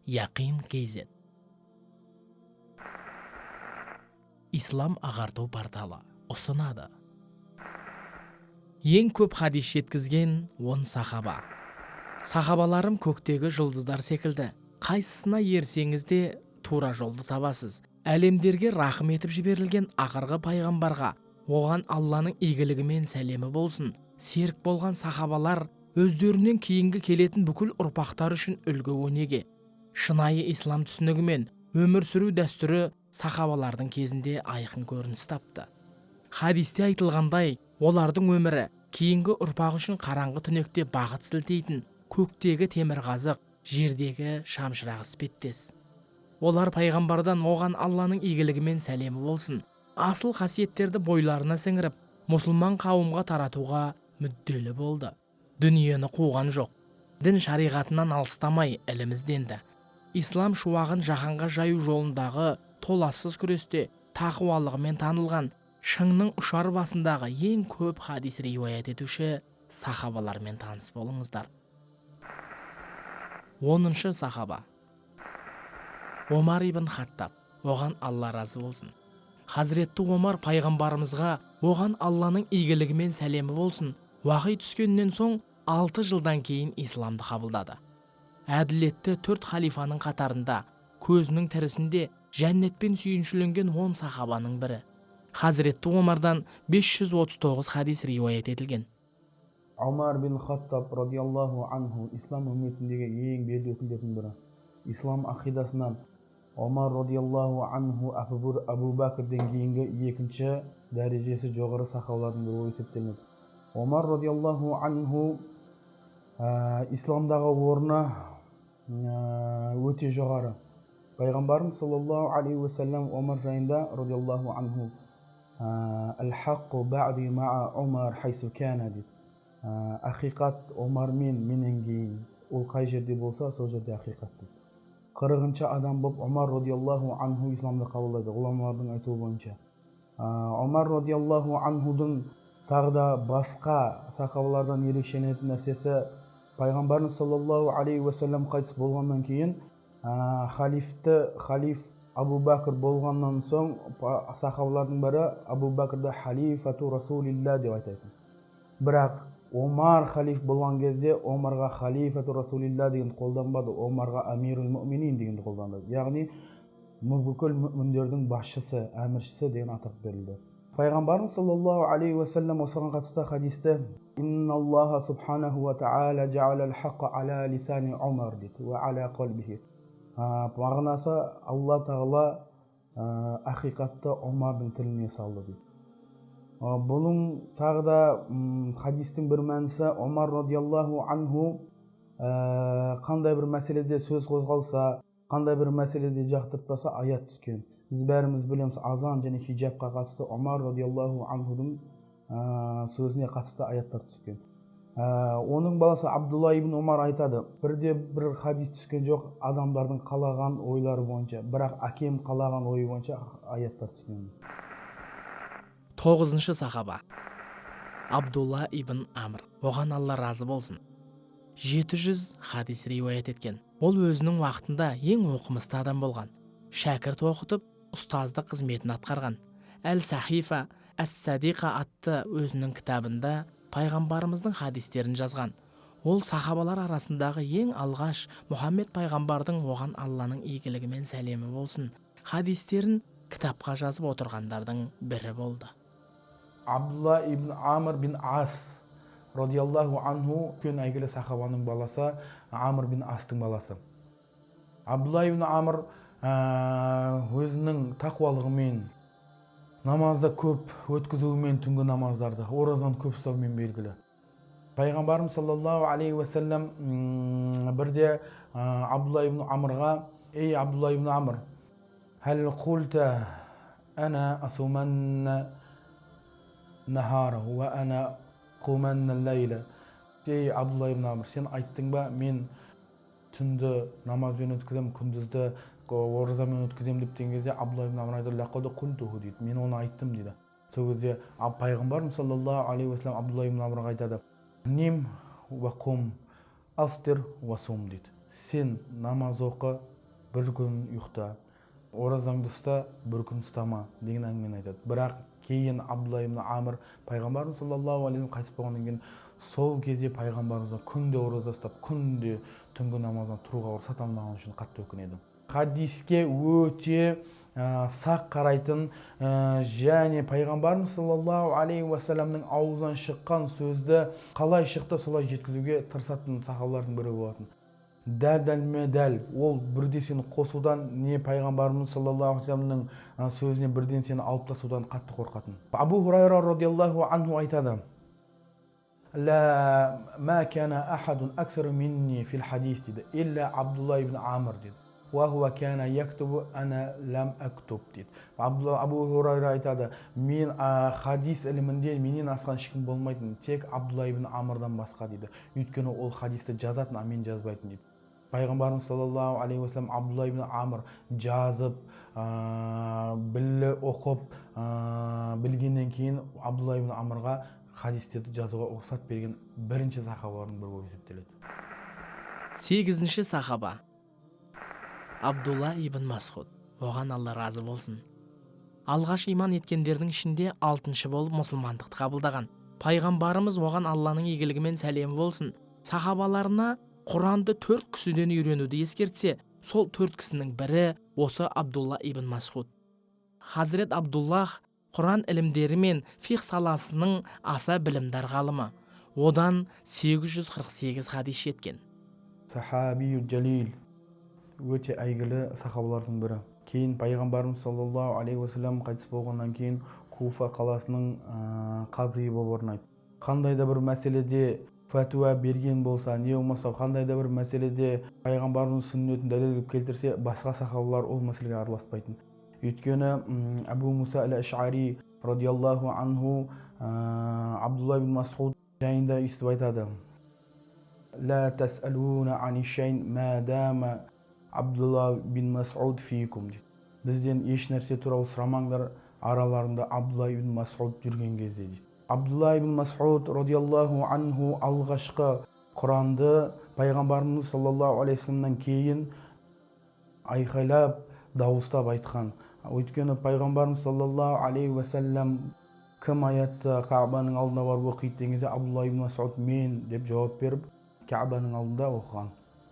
Яқин KZ. Ислам ағарту порталы ұсынады. Ең көп хадис жеткізген 10 сахаба. Сахабаларым көктегі жұлдыздар секілді. Қайсысына ерсеңіз де тура жолды табасыз. Әлемдерге рахым етіп жіберілген ақырғы пайғамбарға, оған Алланың игілігі мен сәлемі болсын, серік болған сахабалар өздерінен кейінгі келетін бүкіл ұрпақтар үшін үлгі өнеге. Шынайы ислам түсінігі мен өмір сүру дәстүрі сахабалардың кезінде айқын көрініс тапты. Хадисте айтылғандай, олардың өмірі кейінгі ұрпақ үшін қараңғы түнекте бағыт сілтейтін көктегі темірқазық, жердегі шамшырақ іспеттес. Олар пайғамбардан оған Алланың игілігі мен сәлемі болсын, асыл қасиеттерді бойларына сіңіріп, мұсылман қауымға таратуға мүдделі болды. Дүниені қуған жоқ. Дін шариғатынан алыстамай ілім ізденді. Ислам шуағын жаһанға жаю жолындағы толассыз күресте тақуалығымен танылған, шыңның ұшар басындағы ең көп хадис риуаят етуші сахабалармен таныс болыңыздар. 10-шы сахаба. Омар ибн Хаттаб, оған Алла разы болсын. Хазіретті Омар пайғамбарымызға, оған Алланың игілігі мен сәлемі болсын, уақи түскеннен соң 6 жылдан кейін исламды қабылдады. Әділетті 4 халифаның қатарында, көзінің тірісінде жәннетпен сүйіншіленген 10 сахабаның бірі. Хазіретті Омардан 539 хадис риуаят етілген. Омар бин Хаттаб радиаллаху анху ислам үмметіндегі ең белді өкілдердің бірі. Ислам ақидасынан Омар радиаллаху анху Абу Бәкірден кейінгі екінші дәрежесі жоғары сахабалардың бірі болып есептелінеді. Омар радиаллаху анху исламдағы орны өте жоғары. Пайғамбарымыз саллаллаху алейхи уассалам Омар жайында радиаллаху анху «Әл-хаққу бәъди ма'a Омар хайсу кәна» дейді. Ақиқат Омармен менен кейін, ол қай жерде болса, сол жерде ақиқат дейді. 40-шы адам болып Омар радиаллаху анху исламды қабылдайды, ғұламалардың айтуы бойынша. Омар радиаллаху анхудың тағы да басқа сахабалардан ерекшеленетін нәрсесі, пайғамбарымыз саллаллаху алейхи уассалам қайтыс болғаннан кейін халиф Абу Бәкір болғаннан соң сахабалардың бірі Абу Бәкірді халифату расулилля деп айтатын. Бірақ Омар халиф болған кезде Омарға халифату расулилля деген қолданбады, Омарға амирул муъминин дегенді қолданды. Яғни бүкіл мүміндердің басшысы, әміршісі деген атақ берілді. Пайғамбарымыз саллаллаху алейхи уассалам осыған қатысты хадисте «Инна Аллаха субханаху ва та'аля жа'алал хаққа аля лисани Омар» дейді, «Ва аля қалбихи». Мағынасы, Алла тағала ақиқатты Омардың тіліне салды дейді. Бұның тағы да хадистің бір мәнісі, Омар радиаллаху анху қандай бір мәселеде сөз қозғалса, қандай бір мәселеде жақтыртпаса аят түскен. Біз бәріміз білеміз, азан және хиджабқа қатысты Омар радиаллаху анхудың сөзіне қатысты аяттар түскен. Оның баласы Абдулла ибн Омар айтады, бірде бір хадис түскен жоқ адамдардың қалаған ойлары бойынша, бірақ әкем қалаған ойы бойынша аяттар түскен. 9-шы сахаба. Абдулла ибн Амр, оған Алла разы болсын. 700 хадис риуаят еткен. Ол өзінің уақытында ең оқымысты адам болған. Шәкірт оқытып, ұстаздық қызметін атқарған. Әл-Сахифа Әс-Садиқа атты өзінің кітабында пайғамбарымыздың хадистерін жазған. Ол сахабалар арасындағы ең алғаш Мұхаммед пайғамбардың оған Алланың игілігі мен сәлемі болсын хадистерін кітапқа жазып отырғандардың бірі болды. Абдулла ибн Амр бин Ас радиаллаху анху үлкен әйгілі сахабаның баласы, Амр бин Астың баласы. Абдулла ибн Амр өзінің тақуалығымен, намазды көп өткізуімен, түнгі намаздарды, оразаны көп ұстаумен белгілі. Пайғамбарымыз саллаллаху алейхи уассалам бірде Абдулла ибн Амрға: «Ей Абдулла ибн Амр, хәл құлта әна асуманна нахара ва әна қуманна лейла». Ей Абдулла ибн Амр, сен айттың ба, мен түнді намазбен өткізем, күндізді оразамен өткізем деп деген кезде Абдулла ибн Амр айтады: «Лақад құлтуху» дейді, мен оны айттым дейді. Сол кезде пайғамбарымыз саллаллаху алейхи уассалам Абдулла ибн Амрға айтады: «Ним ва қум, афтир ва сум» дейді. сен намаз оқы, бір күн ұйықта, оразаңды ұста, бір күн ұстама деген әңгімені айтады. Бірақ кейін Абдулла ибн Амр пайғамбарымыз саллаллаху алейхи вассалам қайтыс болғаннан кейін сол кезде пайғамбарымыздан күнде ораза ұстап, күнде түнгі намаздан тұруға рұқсат алмаған үшін қатты өкінеді. Хадиске өте сақ қарайтын және пайғамбарымыз саллаллаху алейхи уассаламның аузынан шыққан сөзді қалай шықты солай жеткізуге тырысатын сахабалардың бірі болатын. Дәл ол бірде сені қосудан не пайғамбарымыз саллаллаху алейхи вассаламның сөзіне бірден сені алып тастаудан қатты қорқатын. Абу Хурайра радиаллаху анху айтады: لا ما كان أحد أكثر مني في الحديث дейді, إلا Абдулла ибн Амр дейді. وهو كان يكتب أنا لم أكتب дейді. Абу Хурайра айтады: мен хадис ілімінде менен асқан ешкім болмайтын, тек Абдулла ибн Амрдан басқа дейді. Өйткені ол хадисті жазатын, а мен жазбайтын дейді. Пайғамбарымыз саллаллаху алейхи уассалам Абдулла ибн Амр жазып, оқып, білгеннен кейін Абдулла ибн Амрға хадистерді жазуға рұқсат берген бірінші сахабалардың бірі болып есептеледі. 8-ші сахаба Абдулла ибн Масхуд, оған Алла разы болсын. Алғаш иман еткендердің ішінде 6-шы болып мұсылмандықты қабылдаған. Пайғамбарымыз оған Алланың игілігімен сәлем болсын. Сахабаларына Құранды 4 кісіден үйренуді ескертсе, сол 4 кісінің бірі осы Абдулла ибн Масхуд. Хазрет Абдуллах Құран ілімдері мен фиқ саласының аса білімдар ғалымы. Одан 848 хадис жеткен. Сахабию Джалил, өте әйгілі сахабалардың бірі. Кейін пайғамбарымыз саллаллаху алейхи уассалам қайтыс болғаннан кейін Куфа қаласының қазиы болып орнайды. Қандай да бір мәселеде фәтуа берген болса, не болмаса қандай да бір мәселеде пайғамбарымыз сүннетін дәлелдеп келтірсе, басқа сахабалар ол мәселеге араласпайтын. Өйткені Абу Муса әл-Аш'ари радиаллаху анху Абдулла ибн Масхуд жайында естіп айтады: لا تسألون عن الشيء ما دام Абдулла бин Мас'уд фикум. Бізден еш нәрсе туралы сұрамаңдар, араларында Абдулла ибн Мас'уд жүрген кезде дейді. Абдулла ибн Мас'уд радиаллаху анху алғашқы Құранды пайғамбарымыз саллаллаху алейхи вассаламнан кейін айқайлап, дауыстап айтқан. Өйткені пайғамбарымыз саллаллаху алейхи вассалам кім аятты Каабаның алдына барып оқиды деген кезде Абдулла ибн Мас'уд мен деп жауап беріп, Каабаның алдында оқыған.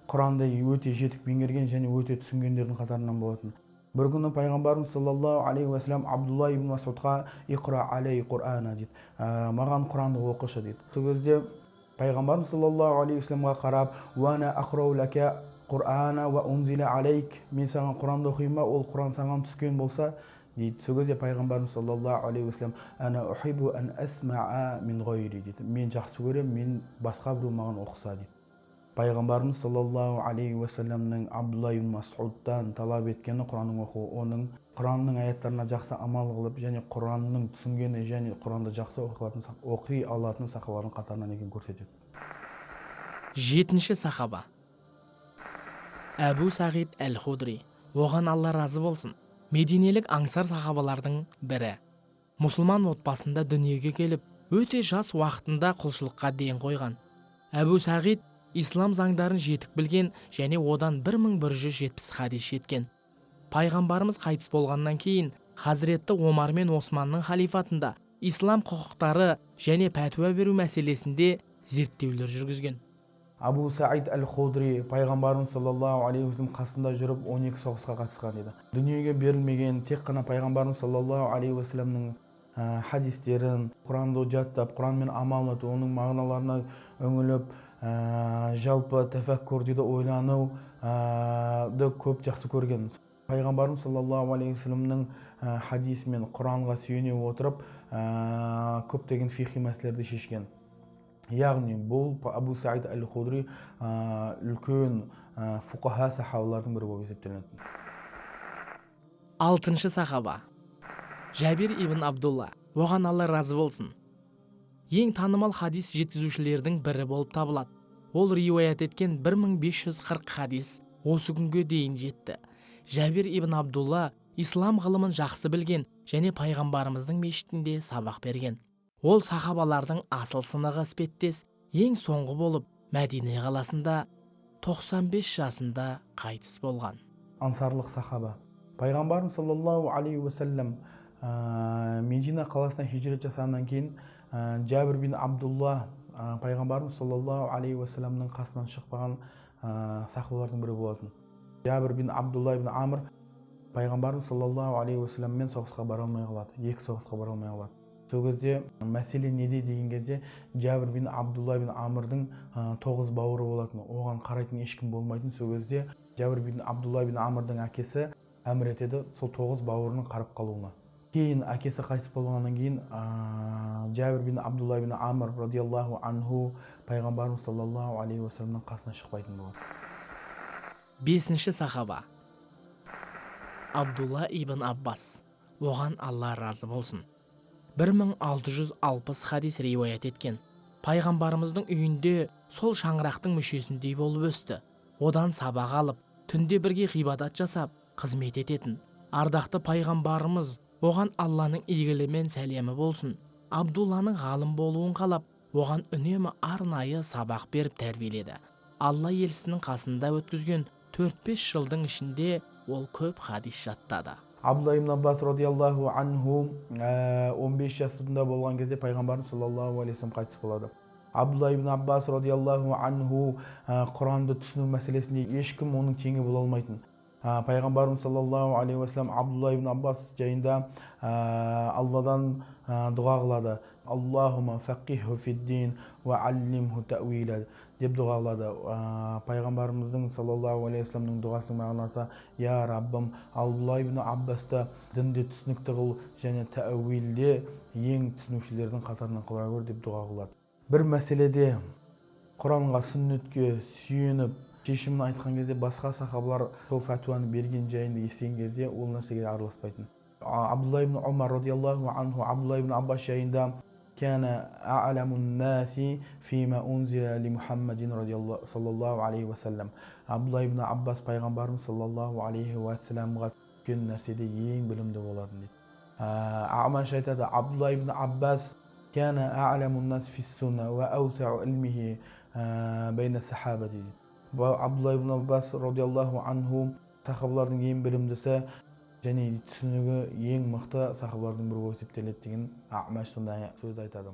Құранды өте жетік меңгерген және өте түсінгендердің қатарынан болатын. Бір күні пайғамбарымыз саллаллаху алейхи вассалам Абдулла ибн Мас'удқа иқра алей Құр'ана дейді, маған Құранды оқышы дейді. Сол кезде пайғамбарымыз саллаллаху алейхи вассаламға қарап, уана ақрау ләка Құр'ана ва унзила алейк, мен саған Құранды оқимын ба, ол Құран саған түскен болса дейді. Сол кезде пайғамбарымыз саллаллаху алейхи вассалам ана ухибу ан асма'a min ғайри дейді, мен жақсы көремін, мен басқа біреу маған оқыса дейді. Пайғамбарымыз саллаллаху алейхи вассаламның Абдулла ибн Мас'удтан талап еткені Құранның оқуы, оның Құранның аяттарына жақсы амал қылып және Құранның түсінгені және Құранды жақсы оқи алатын сахабалардың қатарынан екенін көрсетеді. 7-ші сахаба Әбу Сағид әл-Худри, оған Алла разы болсын. Мединелік аңсар сахабалардың бірі. Мұсылман отбасында дүниеге келіп, өте жас уақытында құлшылыққа ден қойған. Әбу Сағид ислам заңдарын жетік білген және одан 1170 хадис жеткен. Пайғамбарымыз қайтыс болғаннан кейін Хазіретті Омар мен Османның халифатында ислам құқықтары және пәтуа беру мәселесінде зерттеулер жүргізген. Абу Саид әл-Худри пайғамбарымыз саллаллаху алейхи вассалам қасында жүріп 12 соғысқа қатысқан еді. Дүниеге берілмеген тек қана пайғамбарымыз саллаллаху алейхи вассаламның хадистерін, Құранды жаттап, Құранмен амал ету, оның мағыналарына үңіліп, жалпы тәфәккур дейді, ойлануды көп жақсы көрген. Пайғамбарымыз саллаллаху алейхи вассаламның хадисі мен Құранға сүйене отырып, көптеген фиқи мәселелерді шешкен. Яғни бұл Абу Саид әл-Худри үлкен фуқаха сахабалардың бірі болып есептеледі. 6-шы сахаба Жәбир ибн Абдулла, оған Алла разы болсын. Ең танымал хадис жеткізушілердің бірі болып табылады. Ол риуаят еткен 1540 хадис осы күнге дейін жетті. Жәбир ибн Абдулла ислам ғылымын жақсы білген және пайғамбарымыздың мешітінде сабақ берген. Ол сахабалардың асыл сынығы іспеттес, ең соңғы болып Мәдине қаласында 95 жасында қайтыс болған. Ансарлық сахаба. Пайғамбарымыз саллаллаху алейхи уассалам Медина қаласына хижрет жасағаннан кейін Жабір бин Абдулла пайғамбарымыз саллаллаху алейхи уассаламның қасынан шықпаған сахабалардың бірі болатын. Жабір бин Абдулла ибн Амр пайғамбарымыз саллаллаху алейхи уассаламмен соғысқа бара алмай қалады. Екі соғысқа бара алмай қалады. Сол кезде мәселе неде деген кезде Жабір бин Абдулла бин Амрдың 9 бауыры болатын. Оған қарайтын ешкім болмайтын. Сол кезде Жабір бин Абдулла бин Амрдың әкесі әмір етеді сол 9 бауырының қарап қалуына. Кейін әкесі қайтыс болғаннан кейін Жабір бин Абдулла бин Амр радиаллаху анху пайғамбарымыз саллаллаху алейхи уассаламның қасына шықпайтын болады. 5-ші сахаба Абдулла ибн Аббас, оған Алла разы болсын, 1660 хадис риуаят еткен. Пайғамбарымыздың үйінде сол шаңырақтың мүшесіндей болып өсті. Одан сабақ алып, түнде бірге ғибадат жасап, қызмет ететін. Ардақты пайғамбарымыз оған Алланың игілігі мен сәлемі болсын. Абдулланың ғалым болуын қалап, оған үнемі арнайы сабақ беріп тәрбиеледі. Алла елшісінің қасында өткізген 4-5 жылдың ішінде ол көп хадис жаттады. Абдулла ибн Аббас радиаллаху анху 15 жасында болған кезде пайғамбарымыз саллаллаху алейхи вассалам қайтыс болады. Абдулла ибн Аббас радиаллаху анху Құранды түсіну мәселесінде ешкім оның теңі бола алмайтын. Пайғамбарымыз саллаллаху алейхи вассалам Абдулла ибн Аббас жайында Алладан дұға қылады. Аллахума фақиху фиддин ва аллимху тәуила деп дұға қылады. Пайғамбарымыздың саллаллаху алейхи вассаламның дұғасының мағынасы: Я Раббым, Абдулла ибн Аббасты дінде түсінікті қыл және тәуилде ең түсінушілердің қатарынан қыла көр деп дұға қылады. Бір мәселеде Құранға, сүннетке сүйеніп шешімін айтқан кезде басқа сахабалар сол фәтуаны берген жайында естіген кезде ол нәрсеге араласпайтын. Абдулла ибн Умар радиаллаху анху Абдулла ибн Аббас жайында كان أعلم الناس فيما أنزل لمحمد sallallahu aleyhi ve sellem. Абдулла ибн Аббас пайғамбарымыз саллаллаху алейхи уассаламға түскен нәрседе ең білімді болатын дейді. Амаш айтады, Абдулла ибн Аббас كان أعلم الناس في السنة وأوسع علمه بين الصحابة дейді. Абдулла ибн Аббас радиаллаху анху сахабалардың ең білімдісі және түсінігі ең мықты сахабалардың бірі болып есептеледі деген Амаш сондай сөз айтады.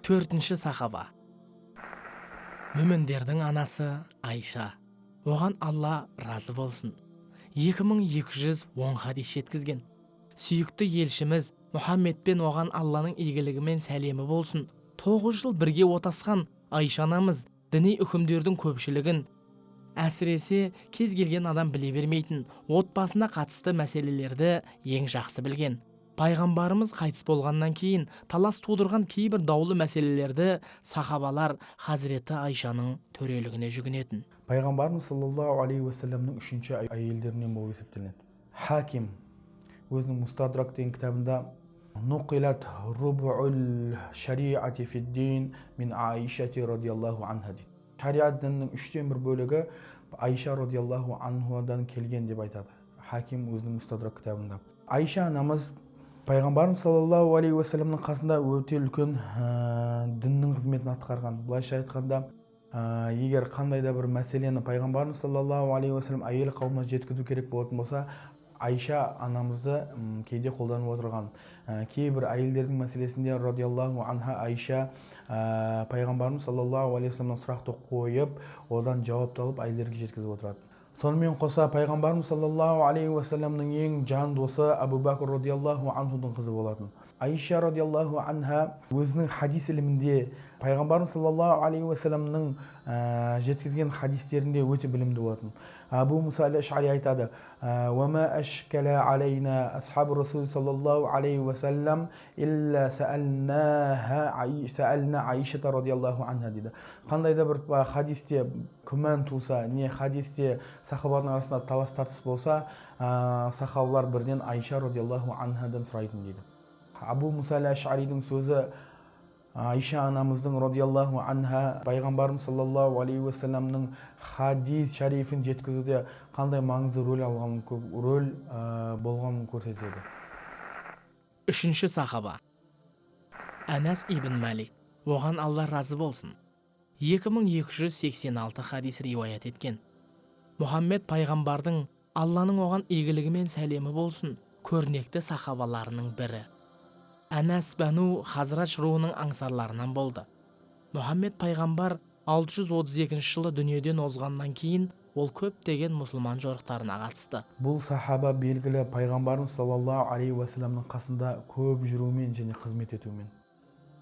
4-ші сахаба Мүміндердің анасы Айша, оған Алла разы болсын, 2210 хадис жеткізген. Сүйікті елшіміз Мұхаммедпен оған Алланың игілігі мен сәлемі болсын, 9 жыл бірге отасқан Айша анамыз діни үкімдердің көпшілігін, әсіресе кез келген адам біле бермейтін отбасына қатысты мәселелерді ең жақсы білген. Пайғамбарымыз қайтыс болғаннан кейін талас тудырған кейбір даулы мәселелерді сахабалар Хазіреті Айшаның төрелігіне жүгінетін. Пайғамбарымыз саллаллаху алейхи уассаламның 3-ші әйелдерінен болып есептеледі. Хаким өзінің Мустадрак деген кітабында Нуқилат рубул шариати фиддин мин Аишати радиаллаху анха дейді. Шариат дінінің 1/3 бөлігі Айша радиаллаху анхуадан келген деп айтады Хаким өзінің Мустадрак кітабында. Айша анамыз пайғамбарымыз саллаллаху алейхи уассаламның қасында өте үлкен діннің қызметін атқарған. Былайша айтқанда, егер қандай да бір мәселені пайғамбарымыз саллаллаху алейхи уассалам әйел қауымына жеткізу керек болатын болса, Айша анамызды кейде қолданып отырған. Кейбір әйелдердің мәселесінде радиаллаху анха Айша пайғамбарымыз саллаллаху алейхи уассаламнан сұрақты қойып, одан жауап алып әйелдерге жеткізіп отырады. Сонымен қоса пайғамбарымыз саллаллаху алейхи уассаламның ең жан досы Абу Бакр радиаллаху анхудың қызы болатын. Айша радиаллаху анха өзінің хадис ілімінде пайғамбарымыз саллаллаху алейхи уассаламның жеткізген хадистерінде өте білімді болатын. Абу Муса ал-Аш'ари айтады: "Вама ашкала алейна асхабу расул саллаллаху алейхи уассалам илля саална Айша радиаллаху анха" дейді. Қандай да бір хадисте күмән туса, не хадисте сахабалардың арасында талас тартыс болса, сахабалар бірден Айша радиаллаху анхадан сұрайтын дейді. Абу Муса ал-Аш'аридің сөзі Айша анамыздың радиаллаху анха пайғамбарымыз саллаллаху алейхи уассаламның хадис шарифін жеткізуде қандай маңызды рөл болғанын көрсетеді. 3-ші сахаба Анас ибн Малик, оған Алла разы болсын, 2286 хадис риуаят еткен. Мұхаммед пайғамбардың Алланың оған игілігі мен сәлемі болсын көрнекті сахабаларының бірі. Анас Бану Хазрач руының аңсарларынан болды. Мұхаммед пайғамбар 632 жылы дүниеден озғаннан кейін ол көптеген мұсылман жорықтарына қатысты. Бұл сахаба белгілі пайғамбарымыз саллаллаху алейхи уассаламның қасында көп жүруімен және қызмет етуімен.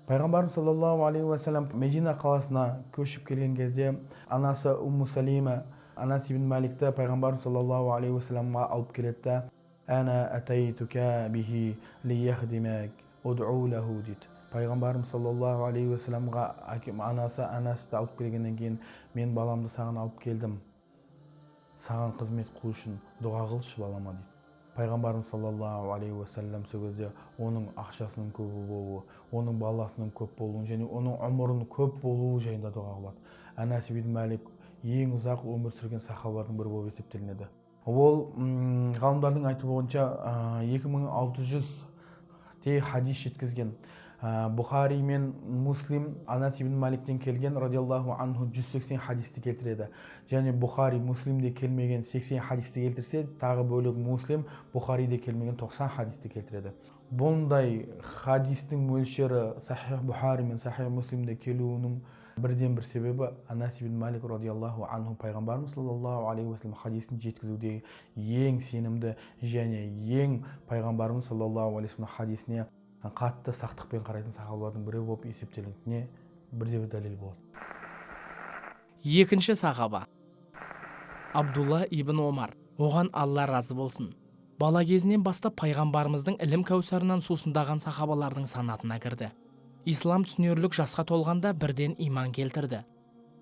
Пайғамбарымыз саллаллаху алейхи уассалам Медина қаласына көшіп келген кезде анасы Умму Салима Анас ибн Маликті пайғамбарымыз саллаллаху алейхи уассаламға алып келеді. Ана атайтука бихи лияхдимак уд'у лаху дейді. Пайғамбарымыз саллаллаху алейхи уассаламға анасы Анасты алып келгеннен кейін мен баламды саған алып келдім. Саған қызмет қылу үшін дұға қылшы балама дейді. Пайғамбарымыз саллаллаху алейхи уассалам сол кезде оның ақшасының көп болуы, оның баласының көп болуы және оның өмірінің көп болуы жайында дұға қылады. Анас ибн Малик ең ұзақ өмір сүрген сахабалардың бірі болып есептелінеді. Ол ғалымдардың айтуы бойынша 2600 хадис жеткізген. Бұхари мен Муслим Анас ибн Маликтен келген радиаллаху анху 180 хадисті келтіреді. Және Бұхари Муслимде келмеген 80 хадисті келтірсе, тағы бөлек Муслим Бұхариде келмеген 90 хадисті келтіреді. Бұндай хадистің мөлшері Сахих Бұхари мен Сахих Муслимде келуінің бірден бір себебі Анас ибн Малик радиаллаху анху пайғамбарымыз саллаллаху алейхи уассалам хадисін жеткізуде ең сенімді және ең пайғамбарымыз саллаллаху алейхи уассалам хадисіне қатты сақтықпен қарайтын сахабалардың бірі болып есептелетініне бірде бір дәлел болады. Екінші сахаба Абдулла ибн Омар, оған Алла разы болсын. Бала кезінен бастап пайғамбарымыздың ілім кәусарынан сусындаған сахабалардың санатына кірді. Ислам түсінерлік жасқа толғанда бірден иман келтірді.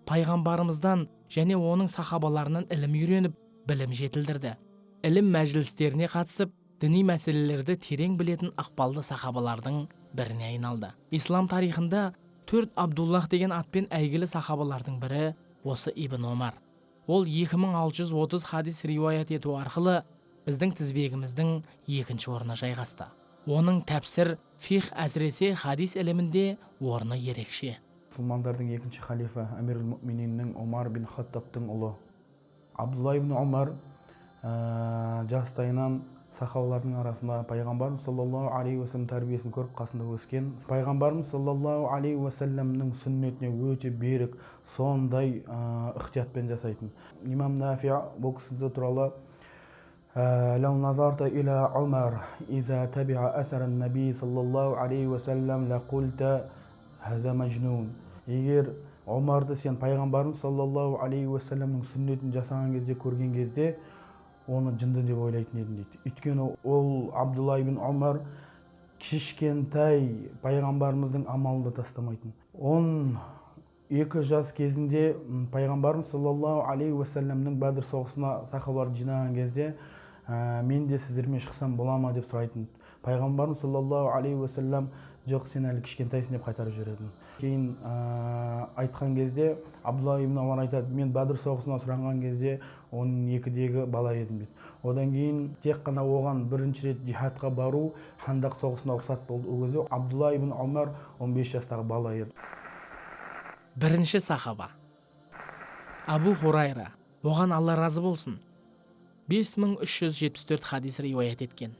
Пайғамбарымыздан және оның сахабаларынан ілім үйреніп, білім жетілдірді. Ілім мәжілістеріне қатысып, діни мәселелерді терең білетін ықпалды сахабалардың біріне айналды. Ислам тарихында 4 Абдуллах деген атпен әйгілі сахабалардың бірі осы Ибн Омар. Ол 2630 хадис риуаят ету арқылы біздің тізбегіміздің екінші орнына жайғасты. Оның тәпсір, фих әсіресе хадис ілімінде орны ерекше. Мұсылмандардың екінші халифа Амирул Муъмининнің Омар бин Хаттабтың ұлы. Абдулла ибн Омар жастайынан сахабалардың арасында пайғамбарымыз саллаллаху алейхи уассалам тәрбиесін көріп қасында өскен. Пайғамбарымыз саллаллаху алейхи уассаламның сүннетіне өте берік, сондай ықтиятпен жасайтын. Имам Нафи бұл кісі туралы لو نظرت إلى عمر إذا تبع أثر النبي صلى الله عليه وسلم لقلت هذا مجنون. Егер Омарды сен пайғамбарымыз саллаллаху алейхи уассаламның сүннетін жасаған кезде, көрген кезде, оны жынды деп ойлайтын едім дейді. Өйткені ол Абдулла ибн Омар кішкентай пайғамбарымыздың амалын да тастамайтын. 12 жас кезінде пайғамбарымыз саллаллаху алейхи уассаламның Бәдір соғысына сахабалар жинаған кезде мен де сіздермен шықсам бола ма деп сұрайтын. Пайғамбарымыз саллаллаху алейхи уассалам жоқ, сен әлі кішкентайсың деп қайтарып жіберетін. Кейін айтқан кезде Абдулла ибн Омар айтады, мен Бәдір соғысына сұранған кезде 12-дегі бала едім дейді. Одан кейін тек қана оған бірінші рет джихадқа бару Хандақ соғысына рұқсат болды. Ол кезде Абдулла ибн Омар 15 жастағы бала еді. Бірінші сахаба Абу Хурайра, оған Алла разы болсын, 5374 хадис риуаят еткен.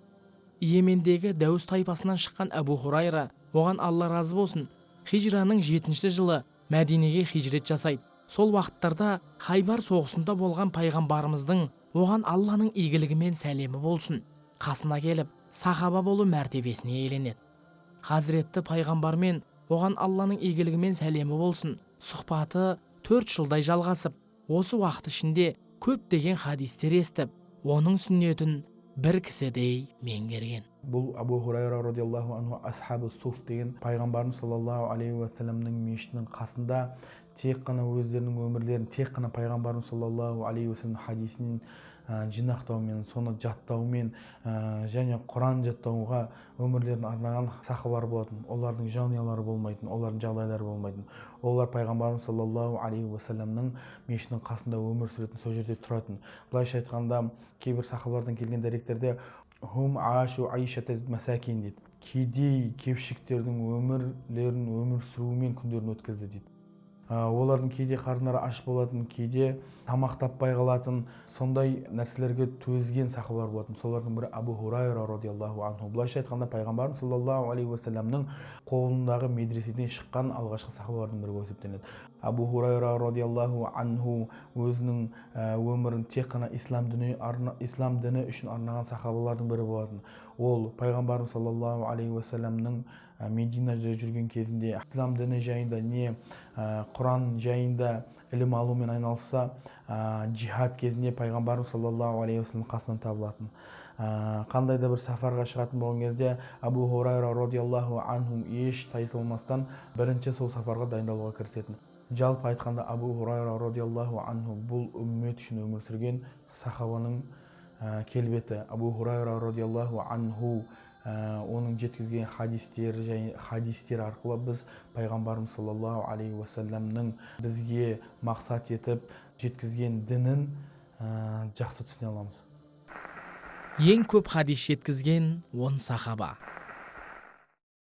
Йемендегі Дәуіс тайпасынан шыққан Абу Хурайра, оған Алла разы болсын, хижраның 7-ші жылы Мәдинеге хижрет жасайды. Сол уақыттарда Хайбар соғысында болған пайғамбарымыздың оған Алланың игілігі мен сәлемі болсын қасына келіп сахаба болу мәртебесіне иеленеді. Хазіретті пайғамбармен оған Алланың игілігі мен сәлемі болсын сұхбаты 4 жылдай жалғасып, осы уақыт ішінде көптеген хадистер естіп, оның сүннетін бір кісідей меңгерген. Бұл Абу Хурайра радиаллаху анху асхабы суф деген пайғамбарымыз саллаллаху алейхи уассаламның мешітінің қасында тек қана өздерінің өмірлерін, тек қана пайғамбарымыз саллаллаху алейхи уассалам хадисін жинақтаумен, соны жаттаумен және Құран жаттауға өмірлерін арнаған сахабалар болатын. Олардың жанұялары болмайтын, олардың жағдайлары болмайтын. Олар пайғамбарымыз саллаллаху алейхи уассаламның мешітінің қасында өмір сүретін, сол жерде тұратын. Былайша айтқанда, кейбір сахабалардан келген деректерде хум ашу айшата масакин дейді. Кедей кепшіктердің өмір сүруімен күндерін өткізді дейді. олардың кейде қарындары аш болатын, кейде тамақ таппай қалатын, сондай нәрселерге төзген сахабалар болатын. Солардың бірі Абу Хурайра радиаллаху анху. Былайша айтқанда пайғамбарымыз саллаллаху алейхи уассаламның қолындағы медреседен шыққан алғашқы сахабалардың бірі болып есептеледі. Абу Хурайра радиаллаху анху өзінің өмірін тек қана ислам діні үшін арнаған сахабалардың бірі болатын. Ол пайғамбарымыз саллаллаху алейхи уассаламның Мединада жүрген кезінде ислам діні жайында не Құран жайында ілім алумен айналысса, джихад кезінде пайғамбарымыз саллаллаху алейхи уассалам қасынан табылатын. Қандай да бір сафарға шығатын болған кезде Абу Хурайра радиаллаху анху еш тайсалмастан бірінші сол сафарға дайындалуға кірісетін. Жалпы айтқанда Абу Хурайра радиаллаху анху бұл үммет үшін өмір сүрген сахабаның келбеті. Абу Хурайра радиаллаху анху оның жеткізген хадистер арқылы біз пайғамбарымыз саллаллаху алейхи уассаламның бізге мақсат етіп жеткізген дінін жақсы түсіне аламыз. Ең көп хадис жеткізген 10 сахаба.